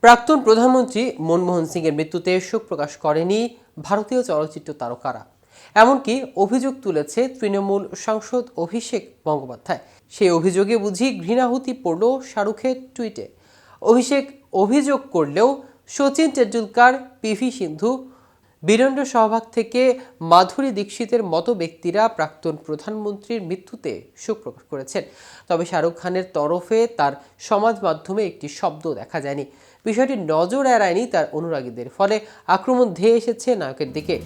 প্রাক্তন প্রধানমন্ত্রী মনমোহন সিংয়ের মৃত্যুতে শোক প্রকাশ করেনি ভারতীয় চলচ্চিত্র তারকারা। এমনকি অভিযোগ তুলেছে তৃণমূল সাংসদ অভিষেক গঙ্গোপাধ্যায়। সেই অভিযোগে বুঝি ঘৃণাহুতি পড়ল শাহরুখের টুইটে। অভিষেক অভিযোগ করলেও সচিন টেন্ডুলকার, পিভি সিন্ধু, বীরেন্দ্র সহবাগ থেকে মাধুরী দীক্ষিতের মতো ব্যক্তিরা প্রাক্তন প্রধানমন্ত্রীর মৃত্যুতে শোক প্রকাশ করেছেন। তবে শাহরুখ খানের তরফে তার সমাজ মাধ্যমে একটি শব্দ দেখা যায়নি। বিষয়টি নজর এড়ায়নি তার অনুরাগীদের, ফলে আক্রমণ ধেয়ে এসেছে নায়কের দিকে।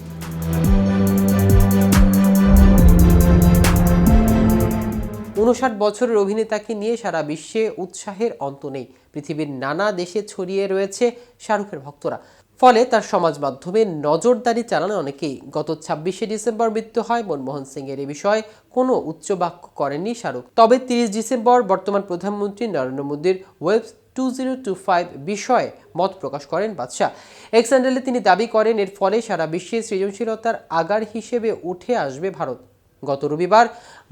৫৯ বছরের অভিনেতাকে নিয়ে সারা বিশ্বে উৎসাহের অন্ত নেই। পৃথিবীর নানা দেশে ছড়িয়ে রয়েছে শাহরুখের ভক্তরা, ফলে তার সমাজ মাধ্যমে নজরদারি চালানো অনেকেই। গত ২৬শে ডিসেম্বর মৃত্যু হয় মনমোহন সিংয়ের। এ বিষয়ে কোনো উচ্চবাক্য করেননি শাহরুখ। তবে ৩০ ডিসেম্বর বর্তমান প্রধানমন্ত্রী নরেন্দ্র মোদীর ওয়েব 2025 বিষয়ে মত প্রকাশ করেন বাদশাহ। এক্স হ্যান্ডেলে তিনি দাবি করেন, এর ফলে সারা বিশ্বে সৃজনশীলতার আগার হিসেবে উঠে আসবে ভারত। গত রবিবার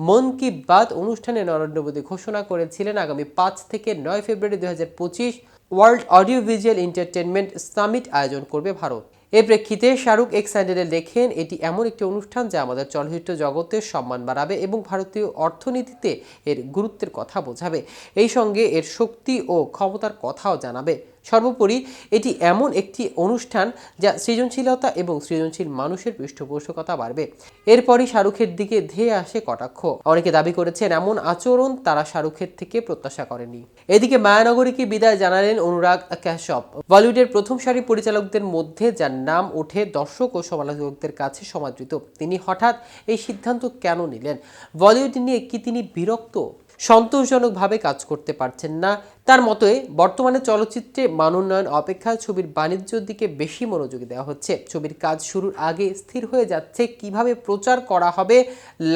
মন কি বাত অনুষ্ঠানে নরেন্দ্র মোদী ঘোষণা করেছিলেন, আগামী ৫ থেকে ৯ ফেব্রুয়ারি ২০২৫ world audio visual entertainment summit আয়োজন করবে ভারত। এর প্রেক্ষিতে শাহরুখ এক্স হ্যান্ডেলে লেখেন, এটি এমন একটি অনুষ্ঠান যা আমাদের চলচ্চিত্র জগতের সম্মান বাড়াবে এবং ভারতীয় অর্থনীতিতে এর গুরুত্বের কথা বোঝাবে। এই সঙ্গে এর শক্তি ও ক্ষমতার কথাও জানাবে। সর্বোপরি এটি এমন একটি অনুষ্ঠান যা সৃজনশীলতা এবং সৃজনশীল মানুষের পৃষ্ঠপোষকতা বাড়বে। এরপরই শাহরুখের দিকে ধেয়ে আসে কটাক্ষ। অনেকে দাবি করেছেন, এমন আচরণ তারা শাহরুখের থেকে প্রত্যাশা করেনি। এদিকে মায়ানগরীকে বিদায় জানালেন অনুরাগ কাশ্যপ। বলিউডের প্রথম সারি পরিচালকদের মধ্যে যার নাম ওঠে দর্শক ও সমালোচকদের কাছে সমাদৃত। তিনি হঠাৎ এই সিদ্ধান্ত কেন নিলেন? বলিউড নিয়ে কি তিনি বিরক্ত? সন্তোষজনকভাবে কাজ করতে পারছেন না? তার মতে বর্তমানে চলচ্চিত্রে মানোন্নয়ন অপেক্ষা ছবির বাণিজ্যের দিকে বেশি মনোযোগী দেওয়া হচ্ছে। ছবির কাজ শুরুর আগে স্থির হয়ে যাচ্ছে কিভাবে প্রচার করা হবে,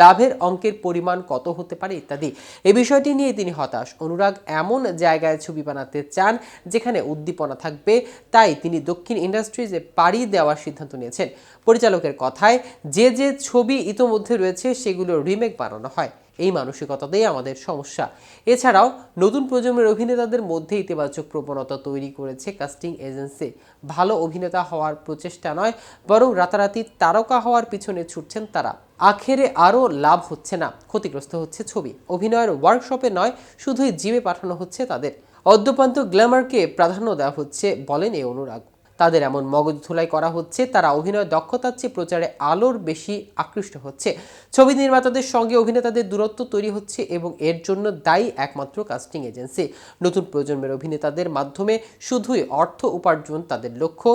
লাভের অঙ্কের পরিমাণ কত হতে পারে ইত্যাদি। এই বিষয়টি নিয়ে তিনি হতাশ। অনুরাগ এমন জায়গায় ছবি বানাতে চান যেখানে উদ্দীপনা থাকবে, তাই তিনি দক্ষিণ ইন্ডাস্ট্রিজে পাড়ি দেওয়ার সিদ্ধান্ত নিয়েছেন। পরিচালকের কথায়, যে ছবি ইতোমধ্যে রয়েছে সেগুলো রিমেক বানানো হয়। এই মানসিকতাতেই আমাদের সমস্যা। এছাড়াও নতুন প্রজন্মের অভিনেতাদের মধ্যে ইতিবাচক প্রবণতা তৈরি করেছে কাস্টিং এজেন্সি। ভালো অভিনেতা হওয়ার প্রচেষ্টা নয়, বরং রাতারাতি তারকা হওয়ার পিছনে ছুটছেন তারা। আখেরে আরও লাভ হচ্ছে না, ক্ষতিগ্রস্ত হচ্ছে ছবি। অভিনয়ের ওয়ার্কশপে নয়, শুধুই জিমে পাঠানো হচ্ছে তাদের। অদ্যপান্ত গ্ল্যামারকে প্রাধান্য দেওয়া হচ্ছে বলেন এই অনুরাগ। তাদের এমন মগজ ধুলাই করা হচ্ছে, তারা অভিনয় দক্ষতার চেয়ে প্রচারে আলোর বেশি আকৃষ্ট হচ্ছে। ছবি নির্মাতাদের সঙ্গে অভিনেতাদের দূরত্ব তৈরি হচ্ছে এবং এর জন্য দায়ী একমাত্র কাস্টিং এজেন্সি। নতুন প্রজন্মের অভিনেতাদের মাধ্যমে শুধুই অর্থ উপার্জন তাদের লক্ষ্য,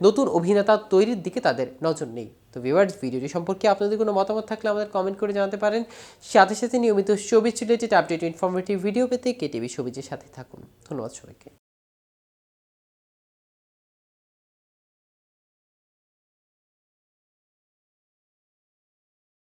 নতুন অভিনেতা তৈরির দিকে তাদের নজর নেই। তো ভিউয়ার্স, ভিডিওটি সম্পর্কে আপনাদের কোনো মতামত থাকলে আমাদের কমেন্ট করে জানাতে পারেন। সাথে সাথে নিয়মিত showbiz related update informative video পেতে কেটিভি শোবিজের সাথে থাকুন। ধন্যবাদ সবাইকে।